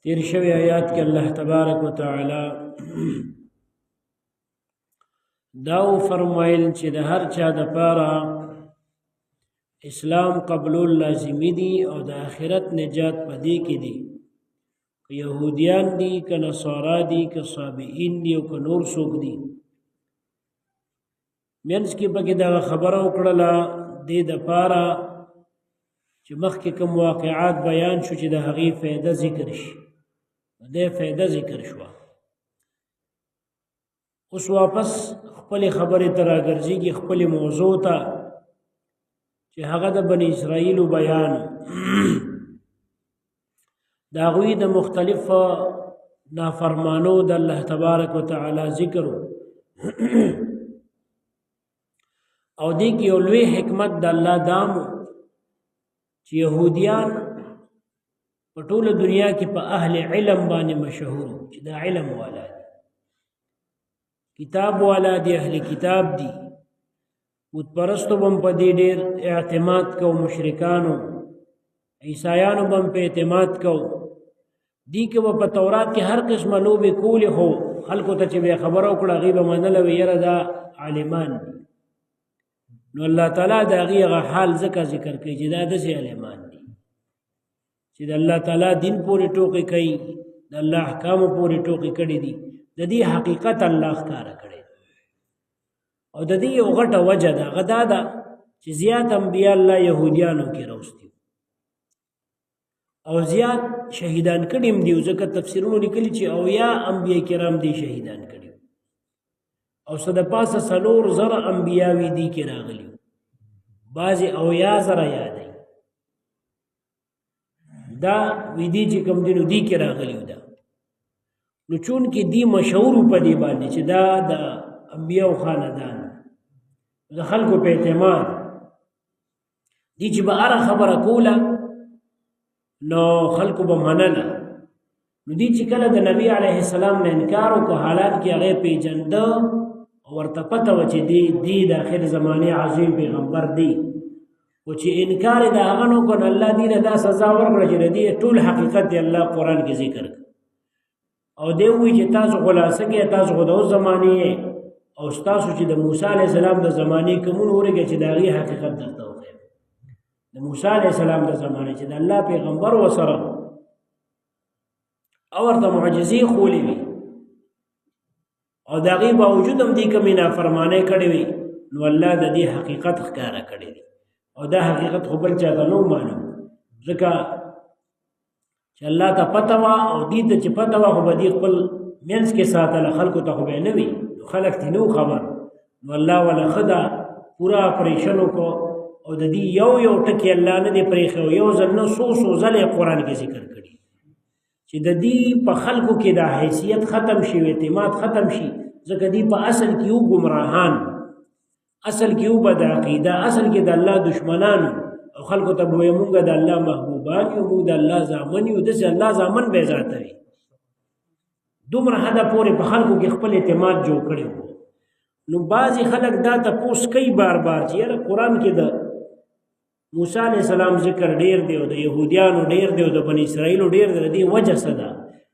تیر شوی آیات کې الله تبارک وتعالى داو فرمایل چې د هر چا د پاره اسلام قبول لازمی دی او د آخرت نجات پدې کې دی، که يهوديان دي که نصارا دي که صابئین دي او که نور څوک دي. منځ کې پکې دا خبره وکړله دې د پاره چې مخکې کوم واقعات بیان شو چې د هغې فایده ذکر شي، دې فایده ذکر شوه. اوس واپس خپلې خبرې ته راګرځېږي، خپلې موضوع ته چې هغه د بني اسرائیلو بیان د هغوی د مختلفو نافرمانو د الله تبارک وتعالی ذکر او دې کې یو لوی حکمت د الله دام چې يهوديان په ټوله دنیا کې په اهل علم باندې مشهور چې دا علم والا دي، کتاب والا دي، اهل کتاب دي. بت پرستو بم په دې ډېر اعتماد کو، مشرکانو عیسایانو بم په اعتماد کو. دی که په تورات کې هر قسمه لوبې کولې، خو خلکو ته چې به خبره وکړه هغې به منله وی یره دا عالمان دي. نو الله تعالی د هغې هغه حال ځکه ذکر کوي چې دا داسې عالمان دي چې د الله تعالی دین پورې ټوکې کوي، د الله احکامو پورې ټوکې کړي دي. د دې حقیقت الله ښکاره کړی او د دې یو غټه وجه ده، هغه دا ده چې زیات انبیا الله یهودیانو کې راوستي او زیات شهیدان کړي هم دي. ځکه تفسیرونو لیکلي چې 80 انبیا کرام دي شهیدان کړي او څه د پاسه 4,000 انبیاوي دي کې راغلي، بعضې 80,000 یادوي دا ویدي چې کوم دي نو دي کې راغلي ده. نو چون کې دی مشهور په دې باندې چې دا د انبیاء خاندان د خلکو په اعتماد دي چې به هره خبره کوله نو خلکو به منله. نو دي چې کله د نبی علیه السلام نه انکار وکړو، حالات کې هغې پیژنده او ورته پته وه چې دی د آخر زمانې عظیم پیغمبر دی، خو چې انکار یې د هغه نه وکړو نو الله دې له دا سزا ورکړه چې د دې ټول حقیقت دی الله قرآن کې ذکر کړ او دی ووایي چې تاسو خلاصه کې تاسو خو د اوس زمانې او ستاسو چې د موسی علیه السلام د زمانې کومونه ورګه چې د هغې حقیقت درته وښیم. د موسی علیه السلام د زمانې چې د الله پیغمبر ورسره او ورته معجزې ښولې وي او د هغې باوجود هم دې کومې نافرمانۍ کړې وي، نو الله د دې حقیقت ښکاره کړی دی او دا حقیقت خو بل چاته نه معلوم، ځکه چې الله ته پته وه او دې ته چې پته وه خو به دې خپل منځ کې ساتله، خلکو ته خو به یې نه وي، خلک ترې نه خبر. نو الله وله ښه ده پوره اپریشن وکړو او د دې یو ټکي الله نه دی پرېښی او یو ځل نه څو ځله یې قرآن کې ذکر کړي چې د دې په خلکو کې دا حیثیت ختم شي، اعتماد ختم شي، ځکه دې په اصل کې یو ګمراهان، اصل کې یو بد عقیده، اصل کې د الله دشمنانو او خلکو ته به وایي مونږ د الله محبوبان یو، مونږ د الله زامن یو، داسې الله زامن به یې ذاته وي. دومره حده پورې په خلکو کې خپل اعتماد جوړ کړی و. نو بعضې خلک دا تپوس کوي بار بار چې یاره قرآن کې د موسی علیه السلام ذکر ډېر دی او د یهودیانو ډېر دی او د بني اسرائیلو ډېر دی، د دې وجه څه ده؟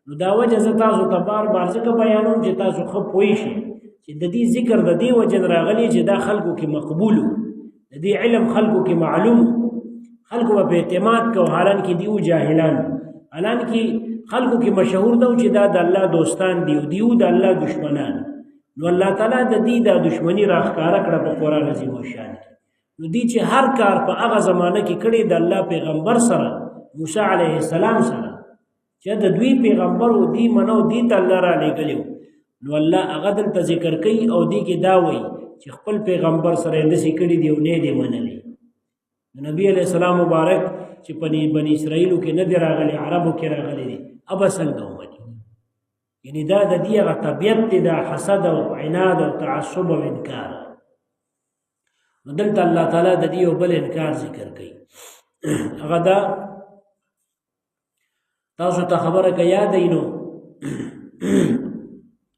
نو دا وجه زه تاسو ته بار بار ځکه بیانوم چې تاسو ښه پوه شئ چې د دې ذکر د دې وجه نه راغلی چې دا خلکو کې مقبول و، د دې علم خلکو کې معلوم، خلکو به په اعتماد کو، حالانکې دیو جاهلان، حالانکې خلکو کې مشهور ده چې دا د الله دوستان دی او دیو د الله دشمنان. نو الله تعالی د دې د دشمنی راښکاره کړه په قرآن عظیم الشان کې. نو دی چې هر کار په هغه زمانه کې کړی د الله پیغمبر سره، موسی علیه السلام سره چې د دوی پیغمبر و، دی منو، دی ته الله را لېږلی و. نو الله هغه دلته ذکر کوي او دی کې دا وایي چې خپل پیغمبر سره یې داسې کړي دي او نه دی منلی. د نبی علیه السلام مبارک چې په بني اسرائیلو کې نه دی راغلی، عربو کې راغلی دی، ابه څنګه ومني؟ یعنې دا د دې هغه طبیعت دی، دا حسد او عناد او تعصب او انکار. نو دلته الله تعالی د دې یو بل انکار ذکر کوي، هغه دا تاسو ته خبره که یادی نو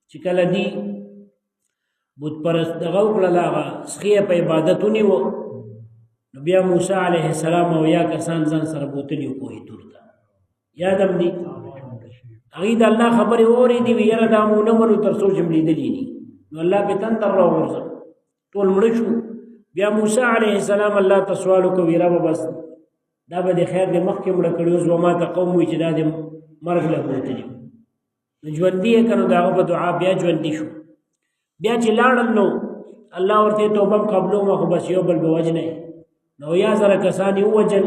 چې کله دي بت پرست دغه وکړله، هغه سخیه په عبادت ونیوه، نو بیا موسی علیه السلام او یا کسان ځان سره بوتلي و کوهي تور ته، یاد هم دي هغې د الله خبرې واورېدې وي یاره دا مو نه منو تر څو چې م لیدلي دي نو الله پې تندر راوغورځه ټول مړه شو بیا موسی علیه السلام الله ته سوال وکړ وی ربه بس دا به د خیر د مخکې مړه کړي اوس به ما ته قوم وي چې دا د مرګ له بوتلي نو ژوندي یې که نو د هغه په دعا بیا ژوندي شو بیا چې لاړل نو الله ورته توبه م قبلومه خو بس یو بل به وجنی نو یا زره کسان یې ووجل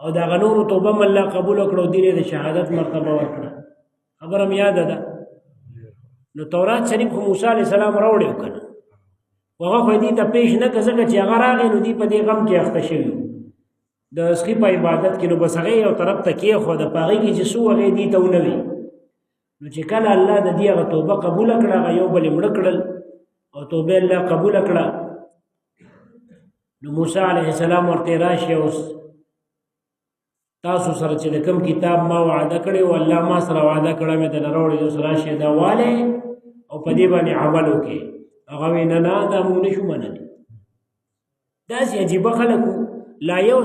او د هغه نورو توبه م الله قبوله کړه او دین یې د شهادت مرتبه ورکړه خبره م یاده ده نو تورات شریف خو موسی علیه السلام راوړی و که نه خو هغه خو یې دې ته پیش نه که ځکه چې هغه راغی نو دوی په دې غم کې اخته شوي د سخي په عبادت کې نو بس هغه یو طرف ته کېښوده په هغې کې چې څو هغې دې ته ونه وي نو چې کله الله د دې هغه توبه قبوله کړه هغه یو بل یې مړه کړل او توبه الله قبوله کړه نو موسی علیه السلام ورته راشي اوس تاسو سره چې د کوم کتاب ما وعده کړی و الله ما سره وعده کړی مې درله راوړی اوس راشي دا والی او په دې باندې عمل وکړي هغه وی نه نه دا موږ نشو منلی داسې عجیبه خلک لا یو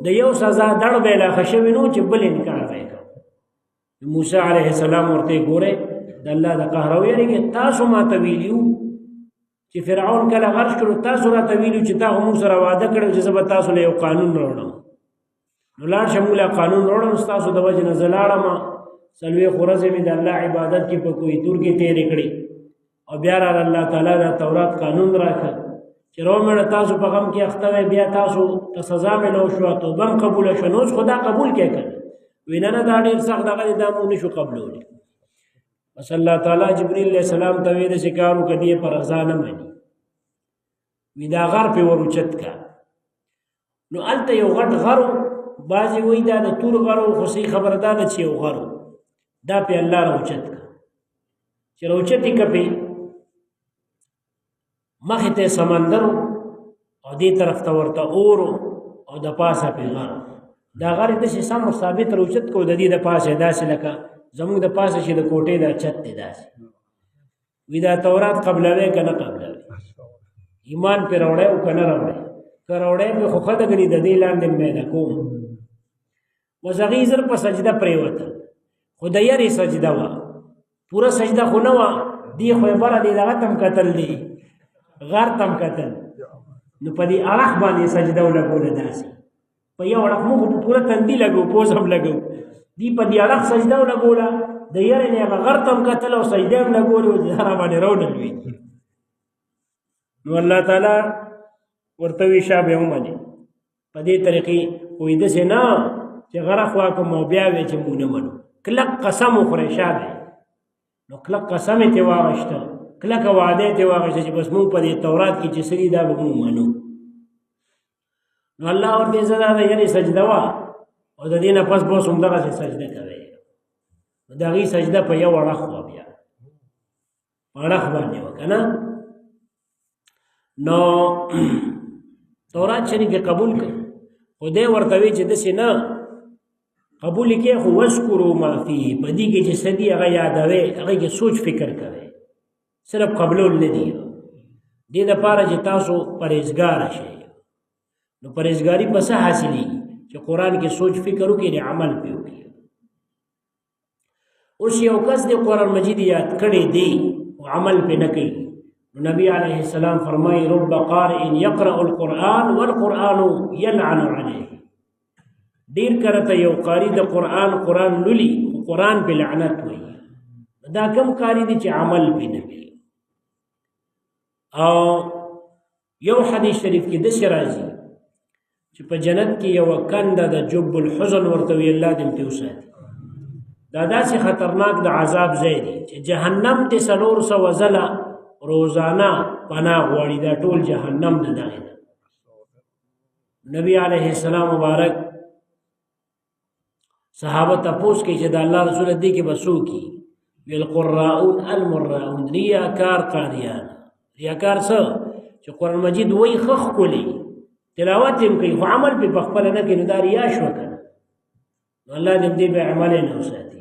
د یو سزا دړ به یې لا ښه شوي نو چې بل انکار به یې کوه موسی علیه السلام ورته ګورئ د الله د قهر او یریږئ تاسو ما ته ویلي وو چې فرعون کله غرق کړو تاسو راته ویلي چې تا خو موږ سره وعده کړی چې زه به تاسو له یو قانون راوړم نو لاړ شه موږ له قانون راوړم ستاسو د وجې نه زه لاړم څلوېښت ورځې مې د الله عبادت کې په کوهتور کې تېرې کړې او بیا را الله تعالی د تورات قانون راکړ چې راومېړه تاسو په غم کې اخته وئ بیا تاسو ته سزا میلاو شوه توبه م قبوله شوه نو اوس خو دا قبول کړئ که نه وی نه نه دا ډېر سخت دغه دی دا موږ نشو قبلولی بس الله تعالی جبریل علیه السلام ته ویې داسې کار وکړه دې په رضا نه مني وی دا غر پې ور اوچت کا نو هلته یو غټ غر بعضې وایي دا د تور غر و خو صحیح خبره دا ده چې یو غر دا پې الله راوچت کا چې راوچت یې که پې مخې ته سمندر او دې طرف ته ورته اور او د پاسه پې غر دا غر یې داسې سم ثابت راوچت کو د دې د پاسه داسې لکه زموږ د پاسه چې د کوټې دا چت دی داسې وی دا تورات قبلوی که نه قبلوی ایمان پې راوړی او که نه راوړی که راوړی پې خو ښه ده ګنې د دې لاندې میده کوم اوس هغې زر په سجده پرېوتل خو د یرې سجده وه پوره سجده خو نه وه دې خو یې بره دې دغه ته م کتل دی غر ته م کتل نو په دې اړخ باندې سجده ولګوله داسې په یو اړخ موږ په پوره تندي لګو پوز هم لګو دې په دې اړخ سجده ولګوله د یرې نه هغه غر ته م کتل او سجده هم لګولې و چې را باندې راونلوي نو الله تعالی ورته وی شا به ومني په دې طریقې وایي داسې نه چې غره خوا کوم او بیا وی چې موږ نه منو کلک قسم وخورئ شا دی نو کلک قسم یې ترې واغېسته کلکه وعده یې ترې واغېسته چې بس موږ په دې تورات کې چې څه دي دا به موږ منو نو الله ورته زه دا د یعنې سجده وه او د دې نه پس به اوس همدغسې سجده کوئ نو د هغې سجده په یو اړخ وه بیا په اړخ باندې وه که نه نو تورات شریف قبول کړ خو دی ورته وی چې داسې نه قبول یې کړې خو واذکروا ما فیه په دې کې چې څه دي هغه یادوئ هغې کې سوچ فکر کوئ صرف قبلول نه دي دې دپاره چې تاسو پرهیزګاره شئ نو پرهیزګاري په څه حاصلېږي چې قرآن کې سوچ فکر وکړي د عمل پې وکړي اوس یو کس د قرآن مجید یاد کړی دی او عمل پې نه کوي نبی علیہ السلام فرمائی رب قارئ یقرأ القرآن والقرآن یلعن علیه دیر کرته یو قاری د قرآن لولي قرآن په لعنت وي دا کم قاری دی چې عمل پې نه کوي او یو حدیث شریف کې داسې راځي چې په جنت کې یو کنده د جب الحزن ورته وي الله دې م ترې وساتي دا داسې خطرناک د عذاب ځای دی چې جهنم ته 400 ځله روزانه پناه غواړي دا ټول جهنم د دغې نه نبی علیه السلام مبارک صحابه تپوس کوي چې د الله رسول دې کې به څوک وي ویل القراؤون المراؤون ریاکار قاریان ریاکار څه چې قرآن مجید وایي ښه ښکلي تلاوت یې کوي خو عمل پې پخپله نه کوي نو دا ریا شوه که نه نو الله دې دې به عمل یې نه وساتي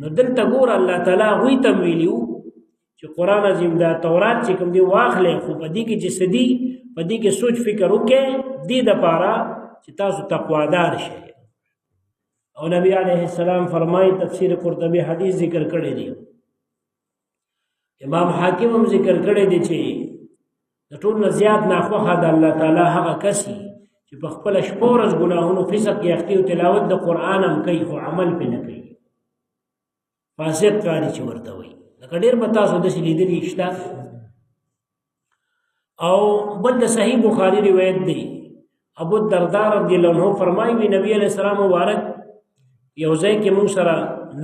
نو دلته ګوره الله تعالی هغوی ته م ویلي وو چې قرآن عظیم دا تورات چې کوم دی واخلئ خو په دې کې چې څه دي په دې کې سوچ فکر وکړئ دې دپاره چې تاسو تقوادار شئ او نبی علیہ السلام فرمایي تفسیر قرطبی حدیث ذکر کړی دی امام حاکم هم ذکر کړی دی چې د ټول نه زیات ناخوښه د الله تعالی هغه کس چې په خپل شپه ورځ ګناهونو فسق کې اختی او تلاوت د قرآن هم کوي خو عمل پې نه کوي فاسق کاري چې ورته وایي لکه ډېر به تاسو داسې لیدلي شته او بل د صحیح بخاري روایت دی ابو الدرداء رضی الله عنه فرمایي وي نبی علیہ السلام مبارک یو ځای کې موږ سره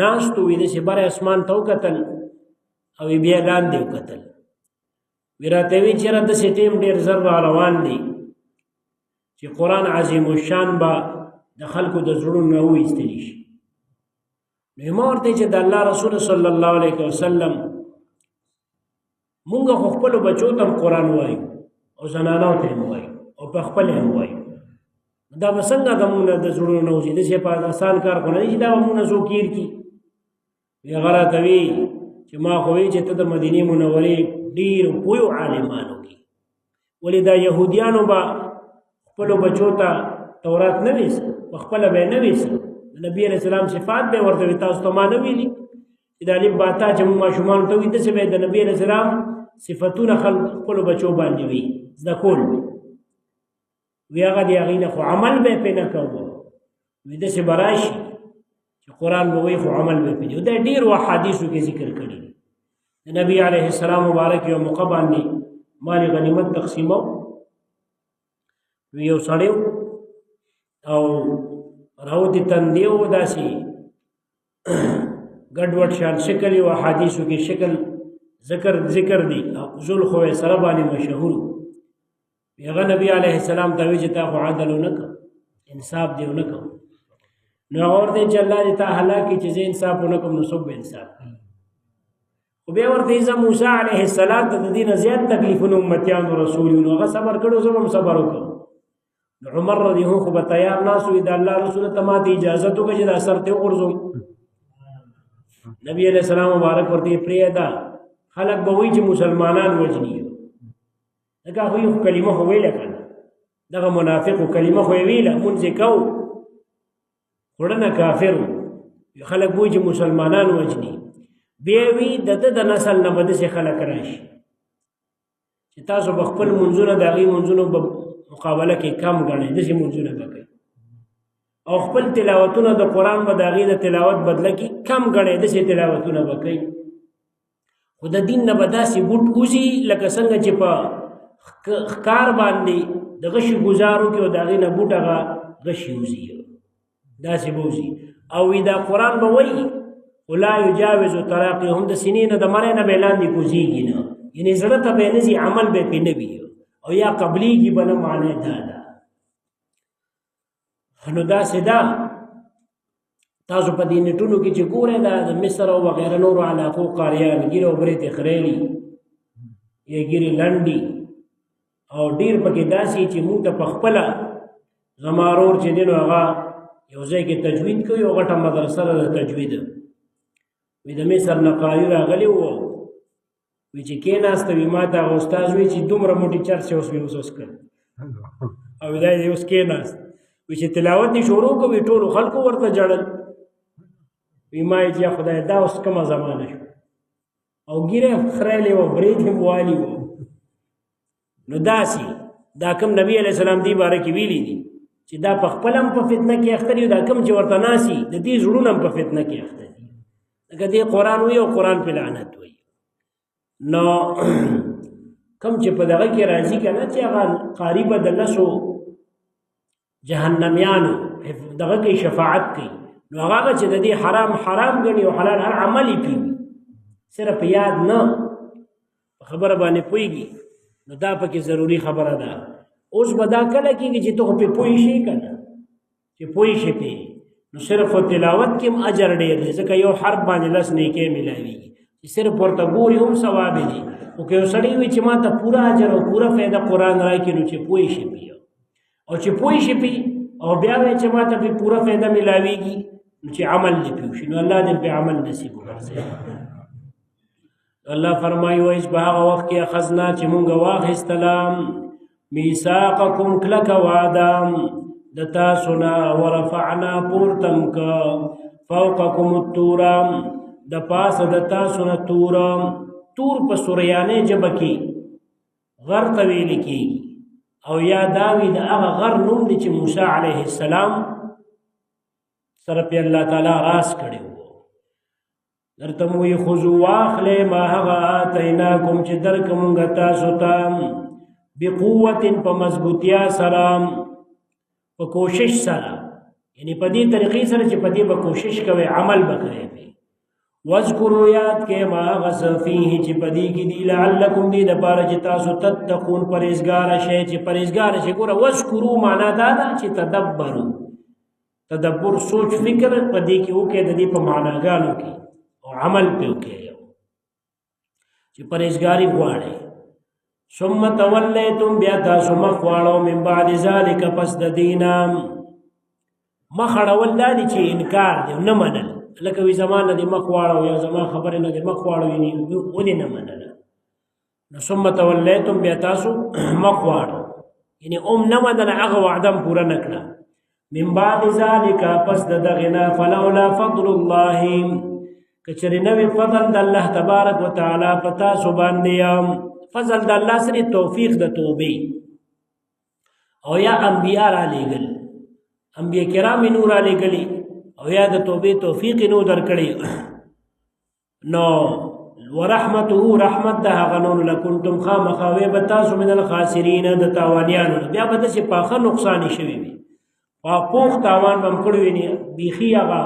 ناست وي داسې بر اسمان ته وکتل او بیا لاندې وکتل وی راته وی چې را داسې ټیم ډېر زر را روان دی چې قرآن عظیم الشان به د خلکو د زړونو نه وایستلی شي نو ما ورته چې د الله رسول صلی الله علیه وسلم مونږ خو خپلو بچو ته هم قرآن وایو او زنانو ته هم وایو او په خپل هم وایو دا به څنګه د مونږ نه د زړونو نه وځي داسې په آسان کار خو نه دی چې دا به مونږ نه څوک هېر کړي وی هغه راته وی چې ما خو وی چې ته د مدینې منورې ډېرو پویو عالمانو کې ولې دا یهودیانو به خپلو بچو ته تورات نه ویسه په خپله به یې نه ویسه د نبي علیه السلام صفات به یې ورته وي تاسو ته ما نه ویلي چې د الف باتا چې موږ ماشومانو ته وي داسې به د نبي علیه السلام صفتونه خپلو بچو باندې وي زده کول وی هغه د هغې نه خو عمل به یې پرې نه کوو وي داسې به راشي چې قرآن به وایي خو عمل به یې پرې دا ډېرو احادیثو کې ذکر کړي د نبی علیه السلام مبارک یو موقع باندې مال غنیمت تقسیمو یو سړی او راوتی تندی و داسې ګډوډ شان شکل یو احادیثو کې شکل ذکر دی ذل خویسره باندې مشهور هغه نبی علیه السلام ته وی چې تا خو عدل ونه کړ انصاف دی ونه کړ نو اور دې چې الله دې تا هلاکي چې زه انصاف ونه کوم نو څوک به انصاف کوي خو بیا ورته ایزه موسی علیه السلام ته د دې نه زیات تکلیفونه امتیانو رسولونو هغه صبر کړو زه هم صبر وکړم عمر رضی الله عنه خو به تیار ناست وي د الله رسول ته ما ته اجازه وکړه چې دا سر ته وغورځوم نبی علیہ السلام مبارک ورته پرېږده خلک به وایي چې مسلمانان وجني لکه خو یې کلمه خو ویله که نه دغه منافقو کلمه خو یې ویله مونځ یې کوو خوړنه کافر خلک به وایي چې مسلمانان وجني بیا وي د ده د نسل نه به داسې خلک راشي چې تاسو به خپل منځونه د هغې منځونو به مقابله کې کم ګڼئ داسې منځونه به کوي او خپل تلاوتونه د قرآن به د هغې د تلاوت بدله کې کم ګڼئ داسې تلاوتونه به کوي خو د دین نه به داسې بوټ وځي لکه څنګه چې په ښکار باندې د غشي ګزارو کې او د هغې نه بوټ هغه غشي وځي داسې به وځي او وي دا قرآن به وایي خو لا یجاوز تراقیهم د سینې نه د مرۍ نه به یې لاندې کوزېږي نه یعنې زړه ته به یې نه ځي عمل به یې پرې نه وي او یا قبلیږي به نه معنی دا ده نو داسې ده تاسو په دې نیټونو کې چې ګورئ دا د مصر او وغیره نورو علاقو قاریان ګیره او برې تخریلي یا ګیرې لنډي او ډېر پکې داسې چې موږ ته په خپله زما ورور چې دی نو هغه یو ځای کې تجوید کوي او غټه مدرسه ده د تجوید وي د مصر نه قاري راغلی و وی چې کېناسته وي ما ته هغه استاد وی چې دومره موټي چرچ اوس مې اوس کړ او دا یې اوس کېناست وی چې تلاوت یې شروع کړ وي ټولو خلکو ورته ژړل وی ما یې چې خدای دا اوس کومه زمانه شو او ګیره خریلې وه برید هم والي و نو داسې دا کوم نبي علیه السلام دې باره کې ویلي دي چې دا په خپله هم په فتنه کې اخته دي دا کوم چې ورته ناسي د دې زړونه هم په فتنه کې اخته دي لکه دې قرآن وي او قرآن پې لعنت وي نو کوم چې په دغه کې راځي که نه چې هغه قاري به د لسو جهنمیانو دغه کې شفاعت کوي نو هغه چې د دې حرام حرام ګڼي او حلال هر عمل یې کوي صرف یاد نه په خبره باندې پوهېږي نو دا پکې ضروري خبره ده اوس به دا کله کېږي چې ته خو پې پوه شي که نه چې پوه شي پې نو صرف په تلاوت کې هم اجر ډېر دی ځکه یو حرف باندې لس نیکۍ میلاویږي چې صرف ورته ګوري هم ثواب دی خو که یو سړی وي چې ما ته پوره اجر او پوره فایده قرآن راکړي نو چې پوه شي پې او چې پوه شي پې او بیا وایي چې ما ته پې پوره فایده میلاویږي نو چې عمل دې پې وشي نو الله دې پې عمل نصیب وګرځوي الله فرمایي وایي په هغه وخت کې اخذنا چې مونږ واخیستلم میثاقکم کلکه وعده د تاسو نه ورفعنا پورتم کا فوقکم الطور د پاسه د تاسو نه تور په سوریانه جبه کې غر طویل کېږي او یا داوی د هغه غر نوم دی چې موسی علیه السلام سره په الله تعالی راس کړی و درته مو یې خذوا واخلئ ما هغه آتیناکم چې درکړو موږ تاسو ته بقوت په مضبوطیا سره په کوشش سره یعنی په دې طریقې سره چې په دې به کوشش کوئ عمل به کوئ واذکروا یاد کې ما غس فیه چې په دې کې دی لعلکم دې دپاره چې تاسو تتقون پرهیزګاره شئ چې پرهیزګاره شئ ګوره واذکروا معنا دا ده چې تدبروا تدبر سوچ فکر په دې کې وکړئ د دې په معناګانو کې او عمل پې وکړئ چې پرهیزګاري غواړئ ثم تولیتم بیا تاسو مخ واړو من بعد ذلک پس د دینه مخ اړول دا دي چې انکار دی نه منل لکه وی زمان نه مخ واړو یا زمان خبره نه مخ واړو یعنی ودې نه منله نو ثم تولیتم بیا تاسو مخ واړو یعنی نه منله هغه وعده پوره نه کړه من بعد ذلک پس دغه نه فلولا فضل الله کچری نوی فضل د الله تبارک وتعالى پتا سو باندې فضل د الله سره توفیق د توبې او یا انبیاء را لېږل انبیاء کرام نور را لېږلي او یا د توبې توفیق نو درکړي نو ورحمته رحمت ده هغه نور لکنتم خامخاوي به تاسو من الخاسرین د تاوانیانو بیا به داسې پاخه نقصان شوي وي پوخ تاوان به هم کړی وي نه بیخي هغه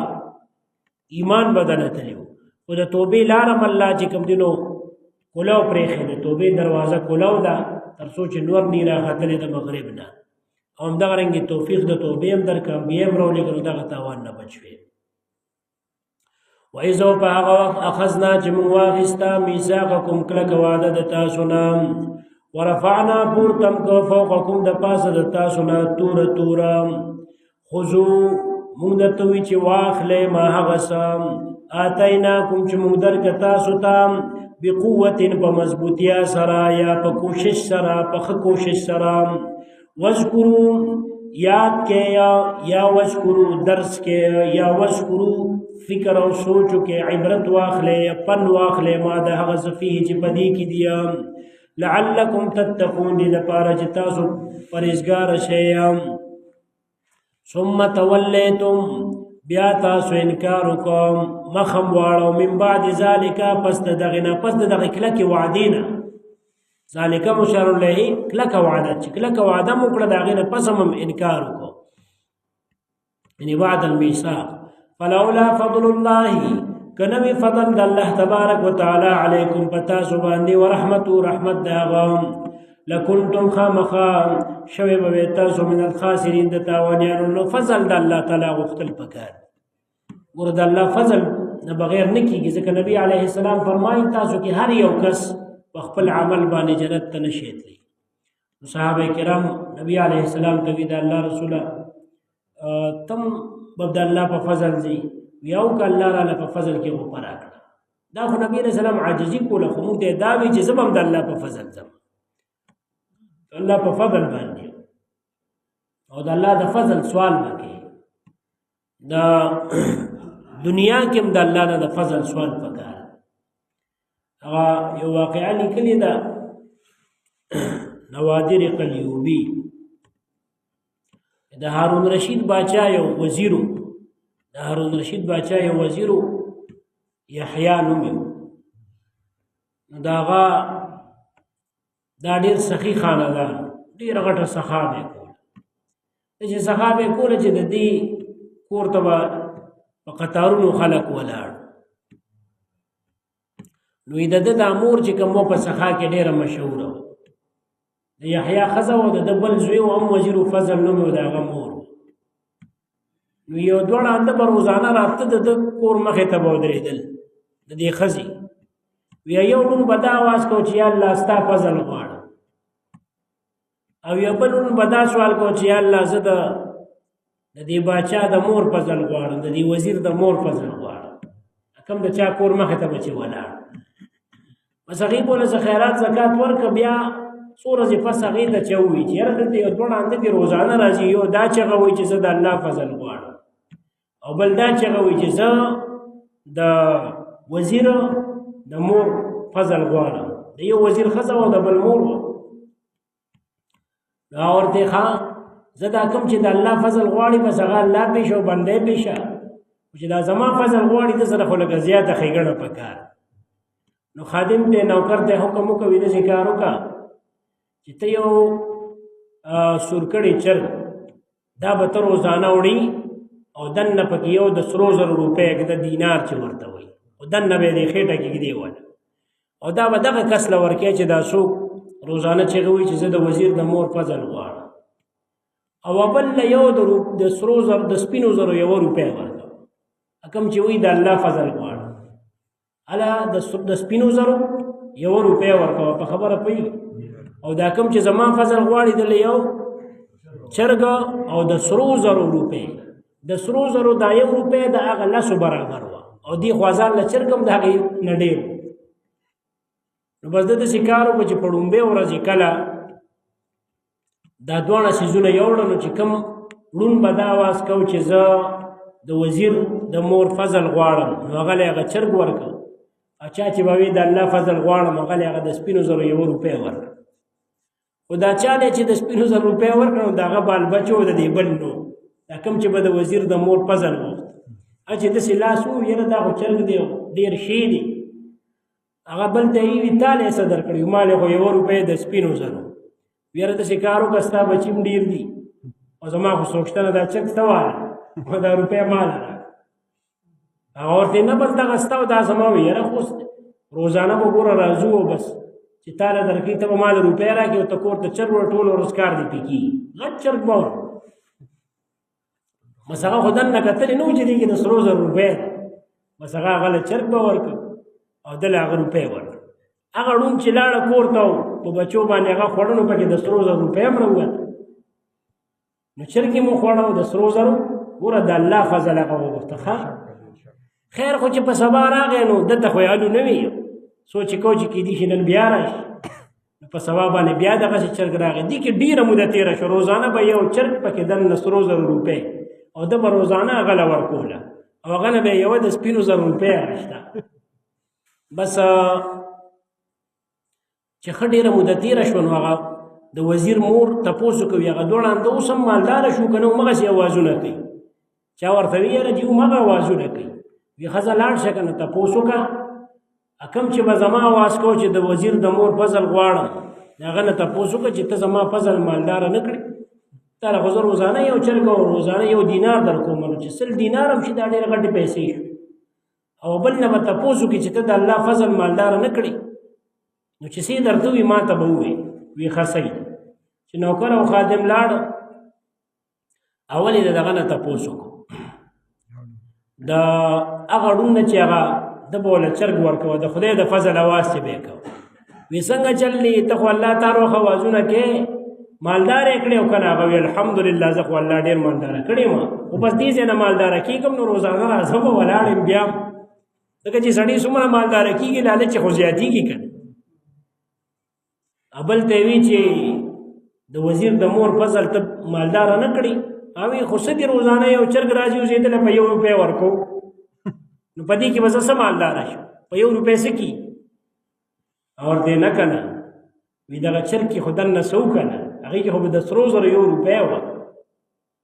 ایمان بدنه تللی و خو د توبې لاره م الله چې کوم دینو کلاو پرېښې د توبې دروازه کلاو ده تر څو چې نور نی راختلی د مغرب نه او همدغه رنګې توفیق د توبې هم درکړه انبیاء هم راولېږلو دغه تاوان نه بچ شوې وإذ په هغه وخت اخذنا چې موږ واخیسته میثاقکم کلکه وعده د تاسو نه ورفعنا پورتم کو فوقکم د پاسه د تاسو نه توره خذوا موږ درته وی چې واخلئ ما هغه څه آتیناکم چې موږ درکړه تاسو ته بقوت په مضبوطیا سره یا په کوشش سره په ښه کوشش سره واذکروا یاد کې یا واذکروا درس کې یا واذکروا فکر او سوچو کې عبرت واخلئ پن واخلئ ما د هغه څه فيه چې په دې کې دي لعلکم تتقون دې دپاره چې تاسو پرهیزګاره شئ ثم تولیتم بیا تاسو انکار وکړو مخم واړو من بعد ذلک پس دغه نه پس دغه کلکې وعدې نه ذالک مشار الیه کلکه وعده چې کلکه وعده مو کړه د هغې نه پس هم انکار وکړو یعنې بعد المیثاق فلولا فضل الله که نه وي فضل د الله تبارک وتعالی علیکم په تاسو باندې ورحمته رحمت د هغه لکنتم خامخا شوی به تاسو من الخاسرین د تاوانیانو نو فضل د الله تعالی غوښتل پکار ګوره د الله فضل نه بغیر نه کېږي ځکه نبی علیه السلام فرمایي تاسو کې هر یو کس په خپل عمل باندې جنت ته نشي تللی نو صحابه کرام نبی علیه السلام ته وی د الله رسوله تم به د الله په فضل ځي یو که الله راله په فضل کې غوپه راکړه دا خو نبی علیه السلام عاجزي کوله خو موږ ته دا وي چې زه به هم د الله په فضل ځم الله په فضل باندې او د الله د فضل سوال وکړي د دنیا کې هم د الله نه د فضل سوال پکار هغه یو واقعه لیکلې ده نوادر قلیوبي د هارون رشید باچا یو وزیرو د هارون رشید باچا یو وزیرو یحیی نوم یې نو د هغه دا ډېر سخي خاندان ډېره غټه سخا به یې کوله چې سخا به یې کوله چې د دې کور ته به په قطارونو خلک ولاړ نو د ده دا مور چې کوم په سخا کې ډېره مشهوره وه د یحیی ښځه وه د ده بل زوی هم وزیر فضل نوم یې د هغه مور نو یو دواړه انده به روزانه راته د ده کور مخې ته به ودرېدل د دې ښځې یو نوم به دا آواز کو چې یا الله ستا فضل غواړم او یو بل نوم به دا سوال کو چې یا الله زه د دې باچا د مور فضل غواړم د دې وزیر د مور فضل غواړم کوم د چا کور مخې ته به چې ولاړ بس هغې بوله څه خیرات زکات ورکړه بیا څو ورځې پس هغې ته چې ووایي چې یاره دلته یو دوه ړانده دي روزانه راځي یو دا چغه وایي چې زه د الله فضل غواړم او بل دا چغه وایي چې زه د وزیر د مور فضل غواړم د یو وزیر ښځه وه د بل مور وه دا ورته ښه زه دا کوم چې د الله فضل غواړي بس هغه الله پېښه او بنده یې پېښه چې دا زما فضل غواړي ده سره خو لږه زیاته ښېګڼه پکار نو خادم ته نوکر ته حکم وکوي داسې کار وکړه چې ته یو سورکړی چرګ دا به ته روزانه وړي او دننه پکې یو د سرو زرو روپۍ کې د دینار چې ورته وایي او دننه به یې دې خېټه کې ږدې وله او دا به دغه کس له ورکوې چې دا څوک روزانه چغې وایي چې زه د وزیر د مور فضل غواړم او بل له یو د سرو زرو د سپینو زرو یوه روپۍ ورکوه کوم چې وایي د الله فضل غواړم هله د سپینو زرو یوه روپۍ ورکوه په خبره پوهېږي او دا کوم چې زما فضل غواړي دله یو چرګ او د سرو زرو روپۍ د سرو زرو دا یو روپۍ د هغه لسو برابر وه او دې خوازان له چرګ هم د هغې نه ډېر نو بس ده داسې کار وکړه چې په ړومبۍ ورځې کله دا دواړه څیزونه یوړه نو چې کوم ړوند به دا اواز کو چې زه د وزیر د مور فضل غواړم نو هغه له هغه چرګ ورکړه چا چې به وي د الله فضل غواړم هغه له هغه د سپینو زرو یوه روپۍ ورکړه خو دا چا دی چې د سپینو زرو روپۍ ورکړه نو د هغه بال بچو د دې بل نو دا کوم چې به د وزیر د مور فضل غوښت چې داسې لاس و یاره دا خو چرګ دی ډېر ښې دی هغه بل ته یې وي تا له څه درکړي مال خو یوه روپۍ د سپینو زرو یاره داسې کار وکړه ستا بچي هم ډېر دي او زما خو سوچتنه دا چرګ ته واله خو دا روپۍ ماله راکړه هغه ورته نه بس دغه ستا او دا زما وي یاره خو روزانه به ګوره راځو او بس چې تا له درکوي ته به ما له روپۍ راکړي او ته کور ته چرګ وړه ټول ورځ کار دې پې کېږي غټ چرګ به ور بس هغه خو دننه کتلې نه و چې دې کې د سرو زرو روپۍ ده بس هغه له چرګ به ورکړه او دله هغه روپۍ ورکړه هغه ړوند چې لاړه کور ته و په بچو باندې هغه خوړه نو پکې د سرو زرو روپۍ هم راووته نو چرګ یې مو خوړه او د سرو زرو ګوره د الله فضل هغه وغوښته ښه خیر خو چې په سبا راغی نو دلته خو یالو نه وي سوچ یې کو چې کیدای شي نن بیا راشي نو په سبا باندې بیا دغسې چرګ راغی دې کې ډېره موده تېره شوه روزانه به یو چرګ پکې دننه سرو زرو روپۍ او ده به روزانه هغه له ورکوله او هغه نه به یې یوه د سپینو زرو روپۍ اخېسته بس چې ښه ډېره موده تېره شوه نو هغه د وزیر مور تپوس کوي هغه دوه ړانده اوس هم مالداره شو که نه همغسې اوازونه کوي چا ورته وي یاره چې همغه اوازونه کوي وي ښځه لاړ شه که نه تپوس وکړه کوم چې به زما اواز کو چې د وزیر د مور فضل غواړم د هغه نه تپوس وکړه چې ته زما فضل مالداره نه کړې تا له خو زه روزانه یو چرګ او روزانه یو دینار در کوم نو چې 100 دینار هم شي دا ډېرې غټې پیسې شو او بل نه به تپوس وکړي چې ته د الله فضل مالداره نه کړې نو چې څه درته وي ما ته به ووایي وي ښه صحیح چې نوکر او خادم لاړ اول یې د دغه نه تپوس وکړو د هغه ړوند نه چې هغه ده به وله چرګ ورکوه د خدای د فضل اواز چې به یې کوه وي څنګه چل دی ته خو الله تا روښه اوازونه کې مالدار یې کړې او که نه هغه وي الحمدلله زه خو الله ډېر مالداره کړې ما خو بس دې ځای نه مالداره کېږم نو روزانه راځم به ولاړ یم بیا ځکه چې سړی څومره مالداره کېږي لالچ یې خو زیاتېږي که نه بل ته یې وي چې د وزیر د مور فضل ته مالداره نه کړي هغوی خو څه دي روزانه یو چرګ راځي اوسېدلی په 1 روپۍ ورکو نو په دې کې به زه څه مالداره شم په 1 روپۍ څه کي او ورته نه که نه وي دغه چرګ کې خو دننه څه وکړه نه هغې کې خو به د سرو زرو 1 روپۍ وه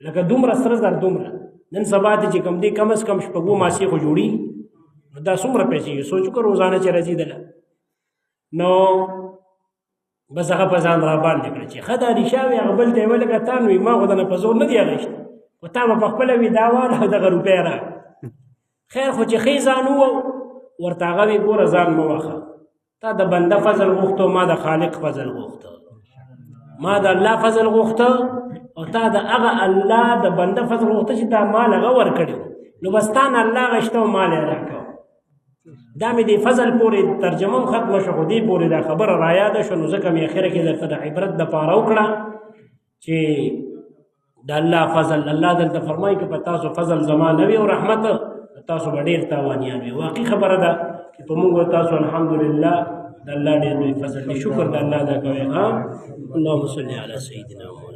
لکه دومره سره زر دومره نن سبا ته چې کوم دی کم از کم شپږو ماسې خو جوړېږي نو دا څومره پیسې سوچ وکړه روزانه چې راځي دله نو بس هغه په ځان را باندې کړه چې ښه دا ریښه وي هغه بل ته یې ولکه تا نو ما خو دنه په زور نه دي اخېستی خو تا به په خپله وي دا واله او دغه روپۍ راکړه خیر خو چې ښې ځان ووه ورته هغه وي ګوره ځان مه وهه تا د بنده فضل غوښته ما د خالق فضل غوښته ما د الله فضل غوښته او تا د هغه الله د بنده فضل غوښته چې دا مال هغه ورکړی نو بس تا نه الله غشته او مال یې راکړه دا مې د فضل پورې ترجمه هم ختمه شوه خو دې پورې دا خبره رایاده شوه نو ځکه مې اخره کې درته د عبرت دپاره وکړه چې د الله فضل الله دلته فرمایي که په تاسو فضل زما نه وي او رحمت تاسو به ډېر تاوانیان وي واقعي خبره ده چې په موږ تاسو الحمدلله د الله ډېر لوی فضل دی شکر د الله ادا کوئ ها اللهم صل علی سیدنا محمد